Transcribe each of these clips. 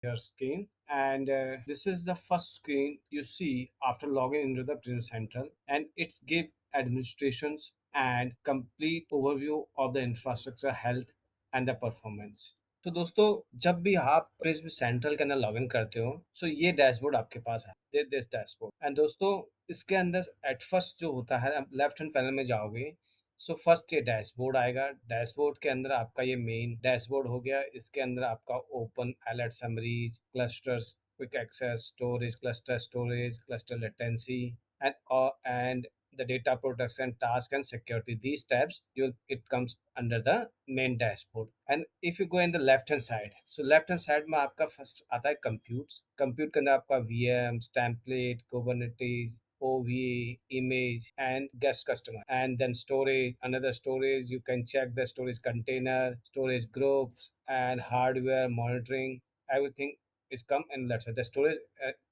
your screen, and this is the first screen you see after logging into the Prism Central, and it's give administrations and complete overview of the infrastructure health and the performance. तो दोस्तों, जब भी आप prism central के अंदर log in करते हो, सो ये डैशबोर्ड आपके पास है, दिस डैशबोर्ड। एंड दोस्तों, इसके अंदर एट फर्स्ट जो होता है, आप लेफ्ट हैंड पैनल में जाओगे, सो फर्स्ट ये डैशबोर्ड आएगा। डैशबोर्ड के अंदर आपका ये मेन डैशबोर्ड हो गया। इसके अंदर आपका open alert summaries, clusters, quick access, storage, cluster latency, and the data protection, task, and security. These tabs, you it comes under the main dashboard. And if you go in the left hand side, so left hand side में आपका first आता है compute के अंदर आपका VMs, template, Kubernetes, OVA, image, and guest customer. And then storage, another storage, you can check the storage container, storage groups, and hardware monitoring. Everything is come in let's say the storage,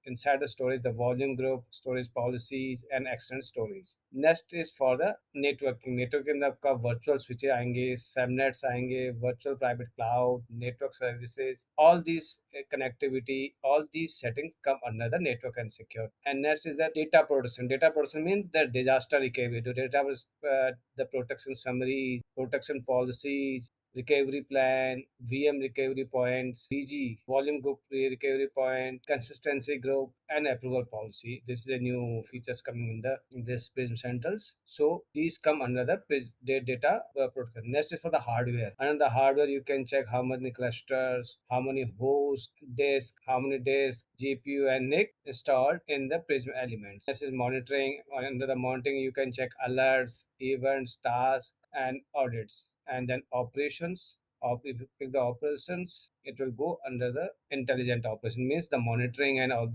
inside the storage, the volume group, storage policies, and external storage. Next is for the networking के अंदर आपका virtual switches आएंगे, subnets आएंगे, virtual private cloud, network services, all these connectivity, all these settings come under the network and secure. And next is the data protection means the disaster recovery. The data is the protection summaries, protection policies, recovery plan, VM recovery points, VG, volume group recovery point, consistency group, and approval policy. This is a new features coming in this Prism Centrals. So these come under the data protection. Next is for the hardware. And the hardware, you can check how many clusters, how many hosts, disk, how many disks, GPU, and NIC installed in the Prism elements. This is monitoring. Under the monitoring, you can check alerts, events, tasks, and audits. And then operations, if you pick the operations, it will go under the intelligent operation, means the monitoring and all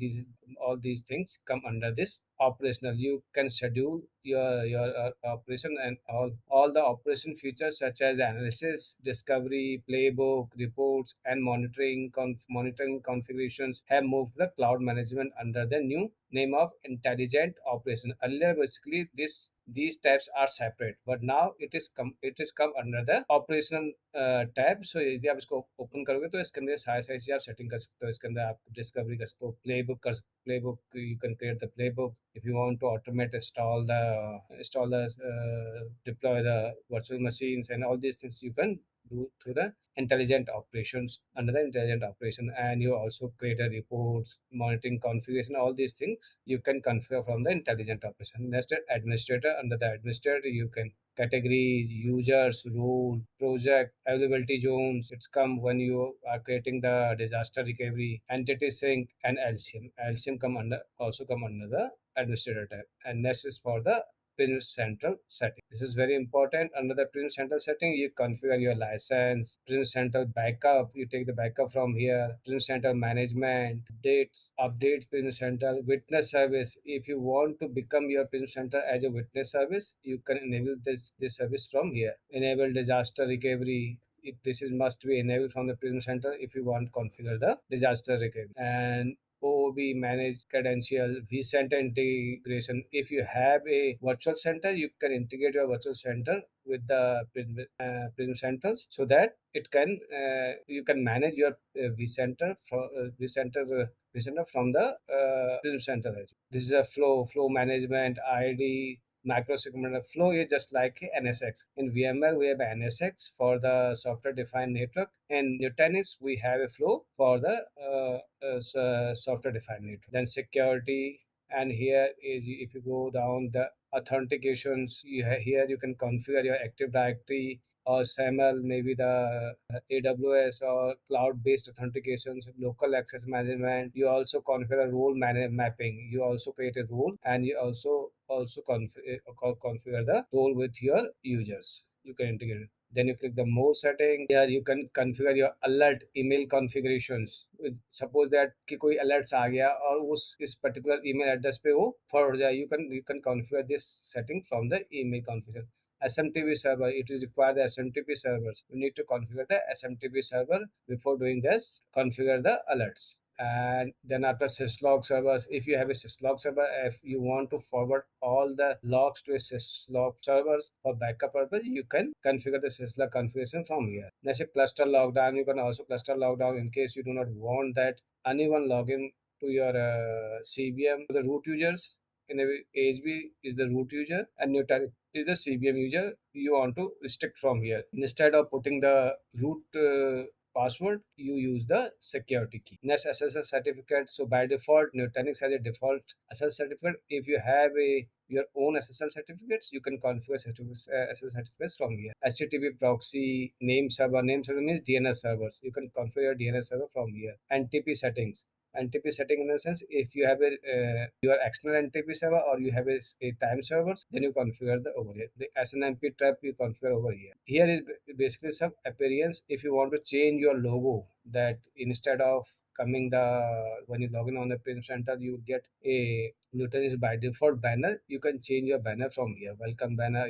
these things come under this operational. You can schedule your operation, and all the operation features such as analysis, discovery, playbook, reports, and monitoring configurations have moved to the cloud management under the new name of intelligent operation. Earlier, basically, these tabs are separate, but now it is come under the operational tab. So यदि आप इसको open करोगे तो इसके अंदर सारी सारी चीज़ आप सेटिंग कर सकते हो। इसके अंदर आप डिस्कवरी कर सकते हो, playbook you can create the playbook. If you want to automate deploy the virtual machines, and all these things you can do through the intelligent operations under the intelligent operation. And you also create a reports, monitoring configuration, all these things you can configure from the intelligent operation. Next, administrator. Under the administrator, you can categories, users, rule, project, availability zones. It's come when you are creating the disaster recovery, entity sync, and LCM. LCM come under the administrator tab. And next is for the Prism Central setting. This is very important. Under the Prism Central setting, you configure your license, Prism Central backup. You take the backup from here. Prism Central management, updates Prism Central, witness service. If you want to become your Prism Central as a witness service, you can enable this service from here. Enable disaster recovery. This is must be enabled from the Prism Center if you want to configure the disaster recovery. And OOB manage credential, vCenter integration. If you have a virtual center, you can integrate your virtual center with the Prism Centers, so that it can you can manage your vCenter from the Prism Center as well. This is a flow management, ID, microsegment. Flow is just like NSX. In VMware, we have NSX for the software-defined network. In Nutanix, we have a flow for the software-defined network. Then security, and here is if you go down the authentications, here you can configure your Active Directory or SAML, maybe the AWS or cloud-based authentications, local access management. You also configure role mapping. You also create a role, and you also configure the role with your users. You can integrate it. Then you click the more setting. Here you can configure your alert email configurations. Suppose that कि कोई alerts आ गया और उस इस particular email address पे वो forward जाए. You can configure this setting from the email configuration. SMTP server, it is required the SMTP servers. You need to configure the SMTP server before doing this. Configure the alerts. And then after syslog servers, if you have a syslog server, if you want to forward all the logs to a syslog servers for backup purpose, you can configure the syslog configuration from here. Let's say cluster lockdown, you can also cluster lockdown in case you do not want that anyone login to your CVM, the root users. In a HB is the root user and Nutanix is the CVM user. You want to restrict from here. Instead of putting the root password, you use the security key. Next, SSL certificate. So by default, Nutanix has a default SSL certificate. If you have a your own SSL certificates, you can configure SSL certificates from here. HTTP proxy, name server means DNS servers. You can configure your DNS server from here. And TP settings. NTP setting in the sense, if you have a your external NTP server or you have a time servers, then you configure the over here. The SNMP trap you configure over here. Here is basically some appearance. If you want to change your logo, that instead of coming the when you log in on the Prism Center, you get a Nutanix by default banner. You can change your banner from here. Welcome banner.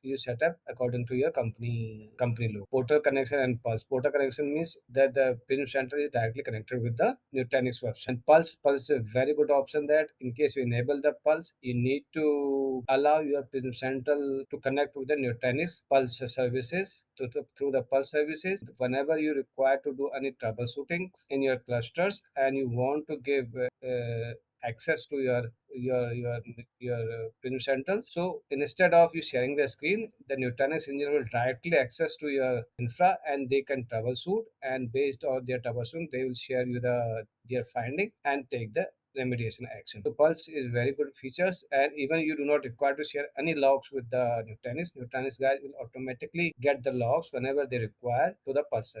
You set up according to your company logo. Portal connection and Pulse. Portal connection means that the Prism Center is directly connected with the Nutanix website. And Pulse is a very good option that in case you enable the Pulse, you need to allow your Prism Central to connect with the Nutanix Pulse services through the Pulse services. Whenever you require to do any troubleshooting in your clusters and you want to give access to your Prism Central. So instead of you sharing the screen, the Nutanix engineer will directly access to your infra and they can troubleshoot, and based on their troubleshooting, they will share you their finding and take the remediation action. So Pulse is very good features, and even you do not require to share any logs with the Nutanix. Nutanix guys will automatically get the logs whenever they require to the Pulse.